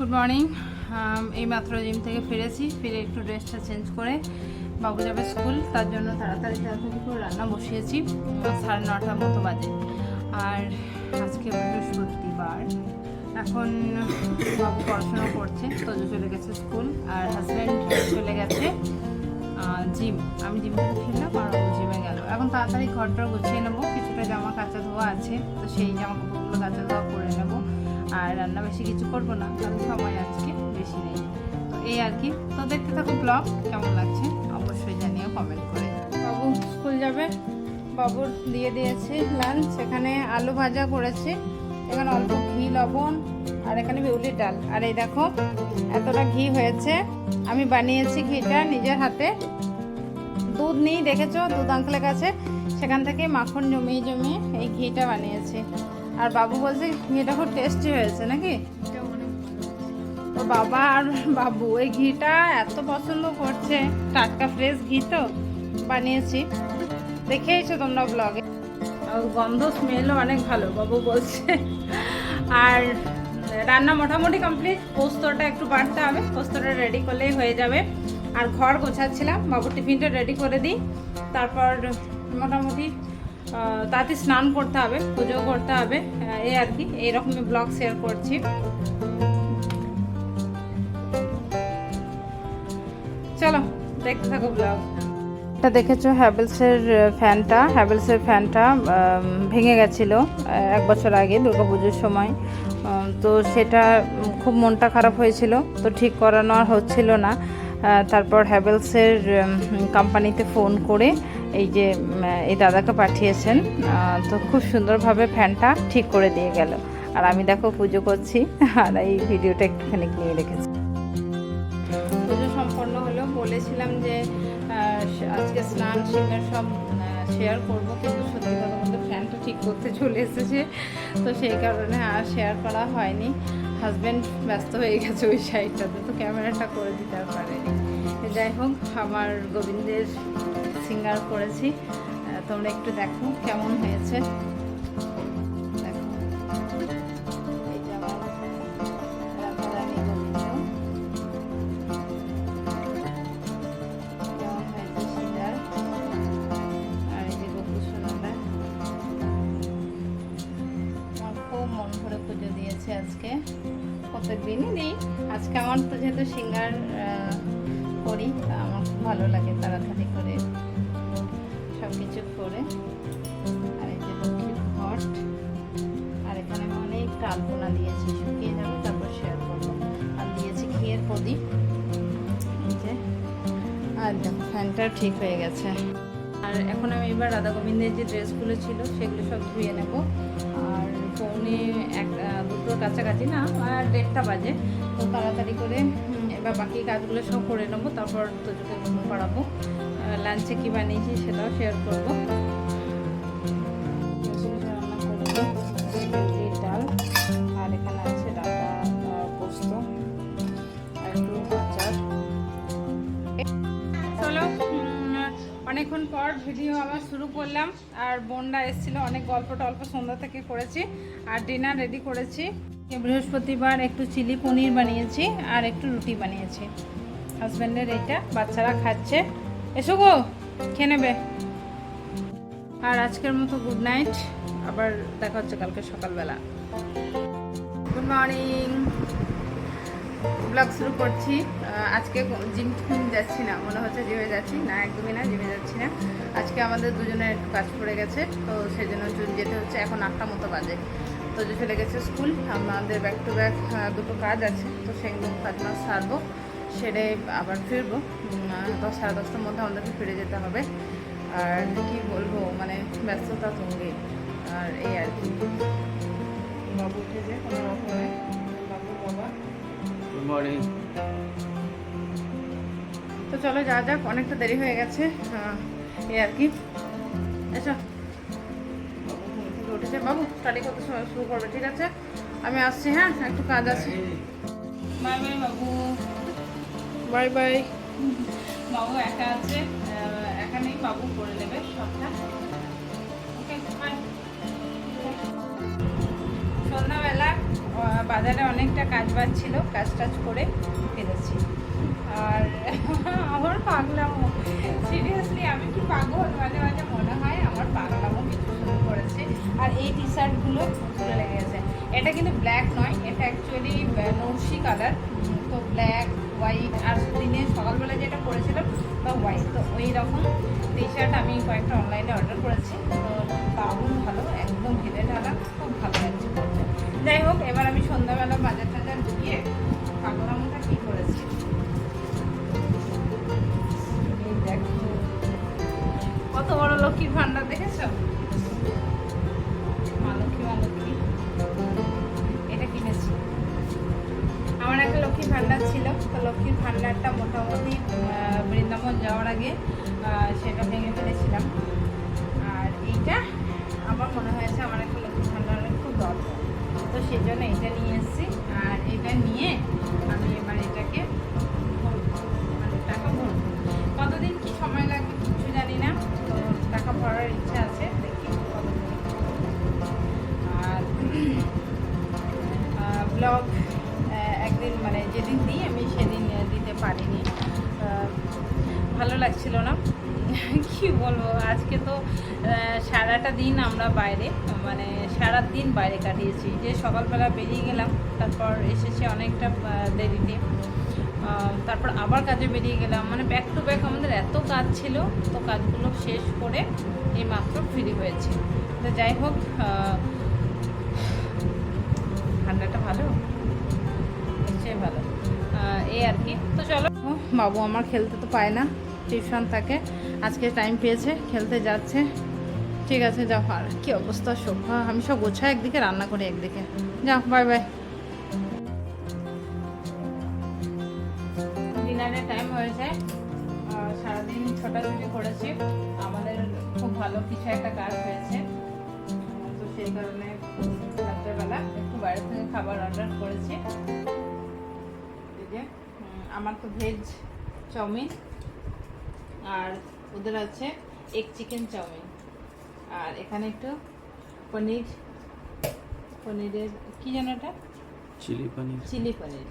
Good morning. এই মাত্র gym থেকে ফিরে একটু ড্রেসটা চেঞ্জ করে বাবু যাবে স্কুল, তার জন্য তাড়াতাড়ি করে রান্না বসিয়েছি। 9:30 মতো বাজে। আর আজকে বৃহস্পতিবার, এখন বাবু পড়াশোনা করছে, তোজো চলে গেছে স্কুল, আর হাজব্যান্ড চলে গেছে জিম। আমি জিম থেকে ফিরলাম আর বাবু জিমে গেল। এখন তাড়াতাড়ি ঘরটা গুছিয়ে নেবো, কিছুটা জামা কাচা ধোয়া আছে, তো সেই জামা কাপড়গুলো কাচা ধোয়া করে নেবো। আর রান্না বেশি কিছু করবো না, কারণ সময় আজকে বেশি নেই। তো এই আর কি। তো দেখতে থাকো ব্লগ, কেমন লাগছে অবশ্যই জানিও কমেন্ট করে। বাবু স্কুল যাবে, বাবুর দিয়ে দিয়েছি লাঞ্চ। এখানে আলু ভাজা করেছি, এখানে অল্প ঘি, লবণ, আর এখানে বিউলির ডাল। আর এই দেখো এতটা ঘি হয়েছে, আমি বানিয়েছি ঘিটা নিজের হাতে। দুধ নিয়ে দেখেছো, দুধ আঙ্কেলের কাছে, সেখান থেকে মাখন জমিয়ে এই ঘিটা বানিয়েছি। আর বাবু বলছে ঘিটা খুব টেস্টি হয়েছে নাকি। তো বাবা আর বাবু এই ঘিটা এত পছন্দ করছে, টাটকা ফ্রেশ ঘি তো বানিয়েছি, দেখেইছো তোমরা ব্লগে। আর গন্ধ স্মেলও অনেক ভালো, বাবু বলছে। আর রান্না মোটামুটি কমপ্লিট, পোস্তটা একটু বাড়তে হবে, পোস্তটা রেডি করলেই হয়ে যাবে। আর ঘর গোছাচ্ছিলাম, বাবুর টিফিনটা রেডি করে দিই, তারপর মোটামুটি তাড়াতাড়ি স্নান করতে হবে, পুজো করতে হবে, এই আর কি। এইরকমই ব্লগ শেয়ার করছি। চলো দেখতে থাকো ব্লগ। এটা দেখেছো হ্যাভেলসের ফ্যানটা ভেঙে গেছিলো 1 বছর আগে দুর্গাপুজোর সময়। তো সেটা খুব মনটা খারাপ হয়েছিল, তো ঠিক করানো আর হচ্ছিল না। তারপর হ্যাভেলসের কোম্পানিতে ফোন করে এই দাদাকে পাঠিয়েছেন, তো খুব সুন্দরভাবে ফ্যানটা ঠিক করে দিয়ে গেল। আর আমি দেখো পুজো করছি, আর এই ভিডিওটা একটুখানি নিয়ে রেখেছি। পুজো সম্পন্ন হলো, বলেছিলাম যে আজকে স্নান সিঙ্গার সব শেয়ার করবো, কিন্তু সত্যি কথা বলতে ফ্যানটা ঠিক করতে চলে এসেছে, তো সেই কারণে আর শেয়ার করা হয়নি। হাজব্যান্ড ব্যস্ত হয়ে গেছে ওই সাইডটাতে, তো ক্যামেরাটা করে দিতে পারেনি। যাই হোক, আমার গোবিন্দের সিঙ্গার করেছি, তোমরা একটু দেখো কেমন হয়েছে। আজকে প্রত্যেকদিনই দিই, আজকে আমার তো যেহেতু সিঙ্গার করি, তা আমার খুব ভালো লাগে তাড়াতাড়ি করে সব কিছু করে। আর এই যে লক্ষ্মীর ঘট, আর এখানে আমি অনেকটা আলপনা দিয়েছি, শুকিয়ে যাবে তারপর শেয়ার করবো। আর দিয়েছি ঘিয়ের প্রদীপ, এই যে। আর দেখো ফ্যানটাও ঠিক হয়ে গেছে। আর এখন আমি এবার রাধা গোবিন্দের যে ড্রেসগুলো ছিল সেগুলো সব ধুয়ে নেব। আর পৌনে 2টোর কাছাকাছি, না 1:30টা বাজে, তো তাড়াতাড়ি করে এবার বাকি কাজগুলো সব করে নেবো, তারপর তোজোকে ঘুম পাড়াবো। লাঞ্চে কী বানিয়েছি সেটাও শেয়ার করবো। রান্না করবো ডাল, আর এখানে আছে ডাটা, পোস্ত, আর একটু আচার। চলো, অনেকক্ষণ পর ভিডিও আবার শুরু করলাম। আর বোনরা এসেছিলো, অনেক গল্প টল্প সন্ধ্যা থেকে করেছি, আর ডিনার রেডি করেছি। বৃহস্পতিবার একটু চিলি পনির বানিয়েছি, আর একটু রুটি বানিয়েছি। হাজব্যান্ডের এইটা, বাচ্চারা খাচ্ছে, এসো গো খেয়ে নেবে। আর আজকের মতো গুড নাইট, আবার দেখা হচ্ছে কালকে সকালবেলা। গুড মর্নিং, ব্লগ শুরু করছি। আজকে জিম যাচ্ছি না, মনে হচ্ছে জিমে যাচ্ছি না, একদমই না, জিমে যাচ্ছি না। আজকে আমাদের দুজনের একটু কাজ পড়ে গেছে, তো সেই জন্য যেতে হচ্ছে। এখন 8টা মতো বাজে, তো যে চলে গেছে স্কুল। আমাদের ব্যাক টু ব্যাক 2টো কাজ আছে, তো সেগুলো কাজ মাছ সারবো, সেরে আবার ফিরবো। 10 সাড়ে 10টার মধ্যে আমাদেরকে ফিরে যেতে হবে। আর কি বলবো, মানে ব্যস্ততা তুঙ্গে। আর এই আর কি, বাবু উঠেছে কোনো রকমে, বাবু বাবা। Good morning. তো চলো যা যাক, অনেকটা দেরি হয়ে গেছে, এই আর কি। আচ্ছা, বাবু ঘুম থেকে উঠেছে, বাবু স্টাডি করতে শুরু করবে, ঠিক আছে? আমি আসছি, হ্যাঁ, একটু কাজ আছে। বাই বাই বাবু, বাই বাই। বাবু একা আছে, এখানেই বাবু করে নেবে সবটা। Okay bye. সন্ধ্যাবেলা বাজারে অনেকটা কাজ বাজ ছিল, কাজ টাজ করে ফিরেছি। আর আমার পাগলামো, সিরিয়াসলি আমি কি পাগল, মাঝে মাঝে মনে হয় আমার পাগলামো কিছু শুরু করেছে। আর এই টি শার্টগুলো ভালো লেগে গেছে। এটা কিন্তু ব্ল্যাক নয়, এটা অ্যাকচুয়ালি নরসি কালার। তো ব্ল্যাক, হোয়াইট, আর দিনে সকালবেলা যেটা পরেছিলাম বা হোয়াইট, তো ওই রকম টি শার্ট আমি কয়েকটা অনলাইনে অর্ডার করেছি। তো দারুণ ভালো, একদম ঢিলে ঢালা, খুব ভালো লাগছে পরতে। যাই হোক, এবার আমি সন্ধ্যাবেলা বাজার টাজার গিয়ে পাগলামোটা কী করেছি দেখো। কত বড় লক্ষ্মীর ভান্ডার দেখেছ? মা লক্ষ্মী, মা লক্ষ্মী, এটা কিনেছি। আমার একটা লক্ষ্মীর ভান্ডার ছিল, তো লক্ষ্মীর ভান্ডারটা মোটামুটি বৃন্দাবন যাওয়ার আগে সেটা ভেঙে ফেলেছিলাম। আর এইটা আমার মনে হয়েছে আমার একটা লক্ষ্মীর ভান্ডারের খুব দরকার, তো সেই জন্য এটা নিয়ে এসেছি। আর এটা নিয়ে আমি এবার এটাকে ভরবো, মানে টাকা ভরবো। কতদিন কি সময় লাগবে কিছু জানি না, তো টাকা ভরার ইচ্ছা আছে, দেখি কতদিন। আর ব্লগ একদিন মানে যেদিন দিই আমি সেদিন দিতে পারিনি, ভালো লাগছিল না। কি বলবো, আজকে তো সারাটা দিন আমরা বাইরে, মানে সারা দিন বাইরে কাটিয়েছি। যে সকালবেলা বেরিয়ে গেলাম, তারপর এসেছি অনেকটা দেরিতে, তারপর আবার কাজে বেরিয়ে গেলাম, মানে ব্যাক টু ব্যাক আমাদের এত কাজ ছিল। তো কাজগুলো শেষ করে এই মাত্র ফ্রি হয়েছে। তো যাই হোক, ঠান্ডাটা ভালো, নিশ্চয়ই ভালো, এই আর কি। তো চলো, বাবু আমার খেলতে তো পায় না, টিউশন থাকে, আজকে টাইম পেয়েছে, খেলতে যাচ্ছে। ঠিক আছে, যাও। আর কি অবস্থা, সোফা আমি সব গোছায় একদিকে, রান্না করে একদিকে। যাও, বাই বাই। ডিনারের টাইম হয়েছে। সারাদিন ছোটাছুটি করেছি, আমাদের খুব ভালো কিছু একটা কাজ হয়েছে, তো সেই কারণে রাত্রেবেলা একটু বাইরে থেকে খাবার অর্ডার করেছি। আমার তো ভেজ চাউমিন, আর ওদের আছে এগ চিকেন চাউমিন, আর এখানে একটু পনিরের কি যেন এটা, চিলি পনির।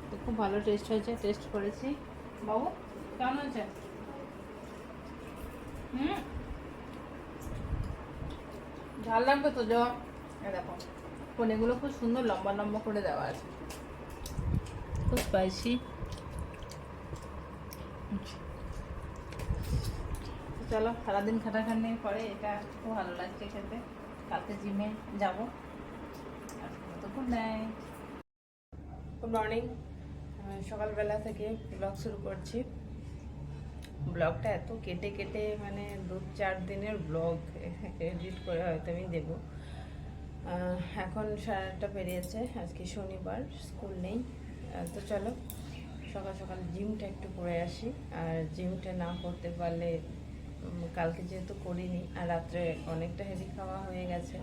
তো খুব ভালো টেস্ট হয়েছে, টেস্ট করেছি। বাবু কেমন হয়েছে? ঝাল লাগবে তো, যা দেখো পনিরগুলো খুব সুন্দর লম্বা লম্বা করে দেওয়া আছে, খুব স্পাইসি। চলো, সারাদিন খাটাখাটনির পরে এটা খুব ভালো লাগছে খেতে। কালকে জিমে যাবো। Good night, good morning. সকালবেলা থেকে ব্লগ শুরু করছি। ব্লগটা এত কেটে কেটে, মানে 2-4 দিনের ব্লগ এডিট করে হয়তো আমি দেবো। এখন 8:30 পেরিয়েছে, আজকে শনিবার, স্কুল নেই। তো চলো সকাল সকাল জিমটা একটু করে আসি। আর জিমটা না করতে পারলে, কালকে যেহেতু করিনি আর রাত্রে অনেকটা হেভি খাওয়া হয়ে গেছে,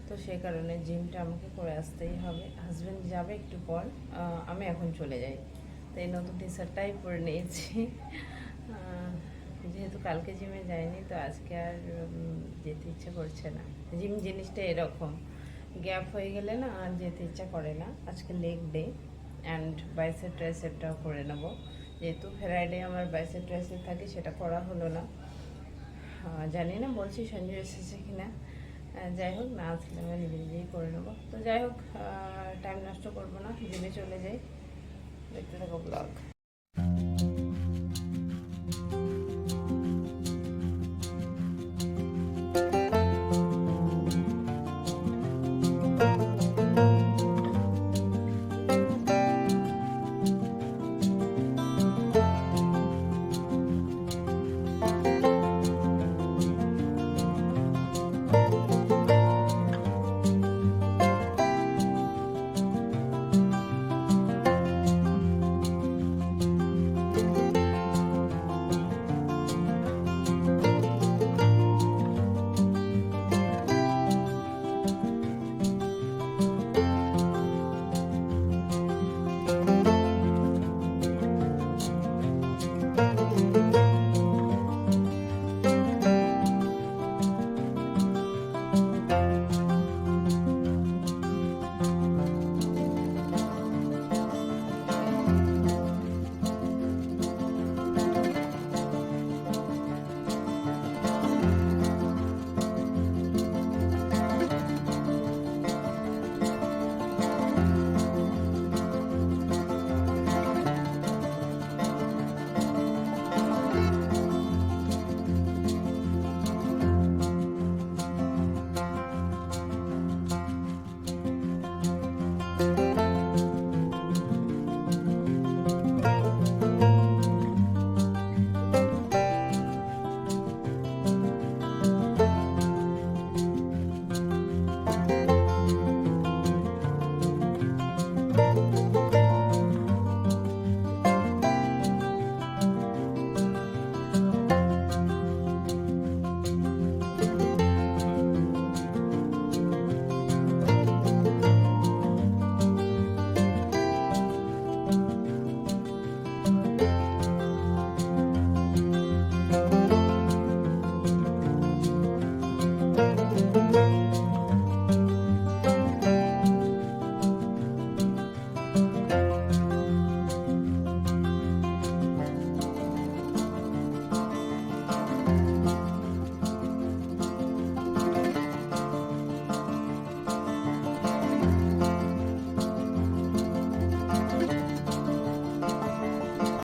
তো সেই কারণে জিমটা আমাকে করে আসতেই হবে। হাজব্যান্ড যাবে একটু পর, আমি এখন চলে যাই। তো এই নতুন টি শার্টটাই পরে নিয়েছি, যেহেতু কালকে জিমে যাইনি, তো আজকে আর যেতে ইচ্ছে করছে না। জিম জিনিসটা এরকম, গ্যাপ হয়ে গেলে না আর যেতে ইচ্ছা করে না। আজকে লেগ ডে, অ্যান্ড বাইসেপ ট্রাইসেপটাও করে নেব, যেহেতু ফ্রাইডে আমার বাইসেপ ট্রাইসেপ থাকে, সেটা করা হলো না। জানি না, বলছি সঞ্জু এসেছে কিনা। যাই হোক, না আসলে আমি নিজে নিজেই করে নেবো। তো যাই হোক, টাইম নষ্ট করবো না, জিমে চলে যাই। দেখতে থাকো ব্লগ।